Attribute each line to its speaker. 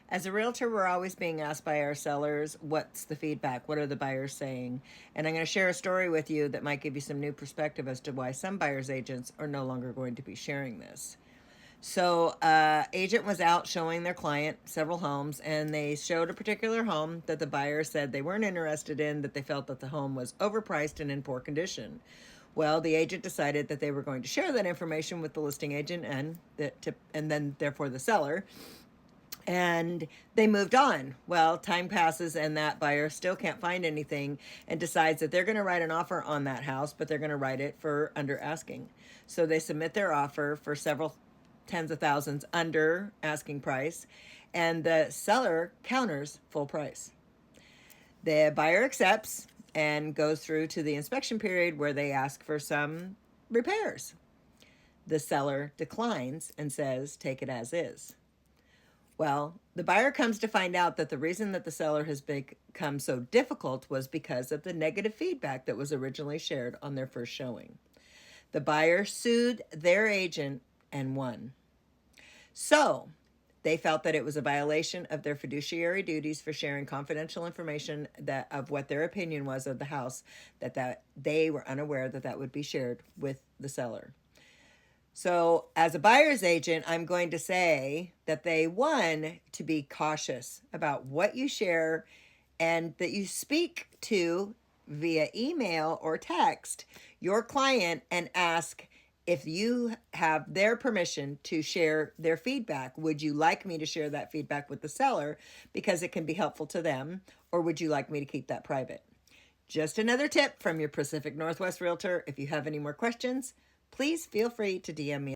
Speaker 1: As a realtor, we're always being asked by our sellers, what's the feedback? What are the buyers saying? And I'm going to share a story with you that might give you some new perspective as to why some buyers' agents are no longer going to be sharing this. So, agent was out showing their client several homes, and they showed a particular home that the buyer said they weren't interested in, that they felt that the home was overpriced and in poor condition. Well, the agent decided that they were going to share that information with the listing agent and then therefore the seller, and they moved on. Well, time passes and that buyer still can't find anything and decides that they're going to write an offer on that house, but they're going to write it for under asking. So they submit their offer for several tens of thousands under asking price, and the seller counters full price. The buyer accepts and goes through to the inspection period where they ask for some repairs. The seller declines and says, take it as is. Well, the buyer comes to find out that the reason that the seller has become so difficult was because of the negative feedback that was originally shared on their first showing. The buyer sued their agent and won. So, they felt that it was a violation of their fiduciary duties for sharing confidential information that of what their opinion was of the house, that they were unaware that that would be shared with the seller. So, as a buyer's agent, I'm going to say that they won to be cautious about what you share and that you speak to via email or text your client and ask if you have their permission to share their feedback. Would you like me to share that feedback with the seller because it can be helpful to them, or would you like me to keep that private? Just another tip from your Pacific Northwest Realtor. If you have any more questions, please feel free to DM me.